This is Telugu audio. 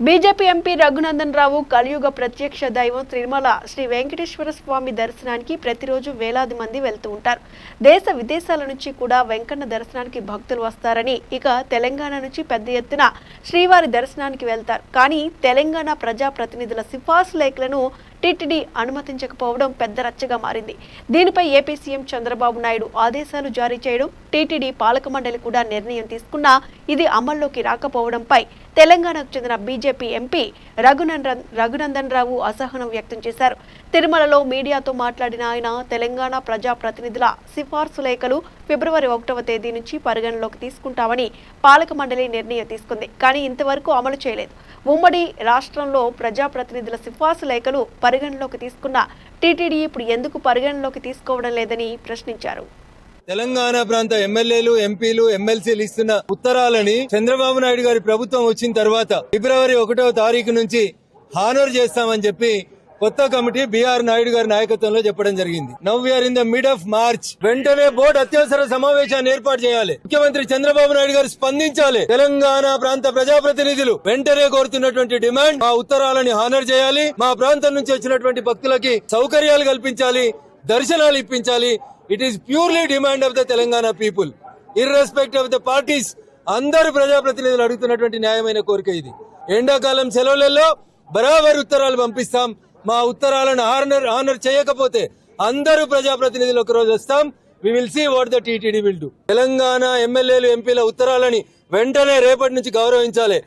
బీజేపీ ఎంపీ రఘునందన్ రావు కలియుగ ప్రత్యక్ష దైవం తిరుమల శ్రీ వెంకటేశ్వర స్వామి దర్శనానికి ప్రతిరోజు వేలాది మంది వెళ్తూ ఉంటారు. దేశ విదేశాల నుంచి కూడా వెంకన్న దర్శనానికి భక్తులు వస్తారని, ఇక తెలంగాణ నుంచి పెద్ద ఎత్తున శ్రీవారి దర్శనానికి వెళ్తారు. కానీ తెలంగాణ ప్రజా ప్రతినిధుల సిఫార్సు లేఖలను టీటీడీ అనుమతించకపోవడం పెద్ద రచ్చగా మారింది. దీనిపై ఏపీ సీఎం చంద్రబాబు నాయుడు ఆదేశాలు జారీ చేయడం, టీటీడీ పాలక మండలి కూడా నిర్ణయం తీసుకున్నా ఇది అమల్లోకి రాకపోవడంపై తెలంగాణకు చెందిన బీజేపీ ఎంపీ రఘునందన్ రావు అసహనం వ్యక్తం చేశారు. తిరుమలలో మీడియాతో మాట్లాడిన ఆయన తెలంగాణ ప్రజా ప్రతినిధుల సిఫార్సు లేఖలు ఫిబ్రవరి 1వ తేదీ నుంచి పరిగణలోకి తీసుకుంటామని పాలక మండలి నిర్ణయం తీసుకుంది. కానీ ఇంతవరకు అమలు చేయలేదు. ఉమ్మడి రాష్ట్రంలో ప్రజాప్రతినిధుల సిఫార్సు లేఖలు పరిగణలోకి తీసుకున్న టీటీడీ ఇప్పుడు ఎందుకు పరిగణలోకి తీసుకోవడం లేదని ప్రశ్నించారు. తెలంగాణ ప్రాంత ఎమ్మెల్యేలు, ఎంపీలు, ఎమ్మెల్సీలు ఇస్తున్న ఉత్తరాలని చంద్రబాబు నాయుడు గారి ప్రభుత్వం వచ్చిన తర్వాత ఫిబ్రవరి 1వ తారీఖు నుంచి హానర్ చేస్తామని చెప్పి కొత్త కమిటీ బీఆర్ నాయుడు గారి నాయకత్వంలో చెప్పడం జరిగింది. Now we are in the mid of March. వెంటనే బోర్డు అత్యవసర సమావేశాన్ని ఏర్పాటు చేయాలి. ముఖ్యమంత్రి చంద్రబాబు నాయుడు గారు స్పందించాలి. తెలంగాణ ప్రాంత ప్రజాప్రతినిధులు వెంటనే కోరుతున్నటువంటి డిమాండ్, మా ఉత్తరాలని హానర్ చేయాలి, మా ప్రాంతం నుంచి వచ్చినటువంటి భక్తులకి సౌకర్యాలు కల్పించాలి, దర్శనాలు ఇప్పించాలి. It is purely demand of the Telangana people, irrespective of the parties. అందరు ప్రజాప్రతినిధులు అడుగుతున్నటువంటి న్యాయమైన కోరిక ఇది. ఎండాకాలం సెలవులలో బరాబర్ ఉత్తరాలు పంపిస్తాం. మా ఉత్తరాలను ఆనర్ చేయకపోతే అందరూ ప్రజాప్రతినిధులు ఒక రోజు వస్తాం. We will see what the TTD will do. Telangana ఎమ్మెల్యేలు, ఎంపీల ఉత్తరాలని వెంటనే రేపటి నుంచి గౌరవించాలి.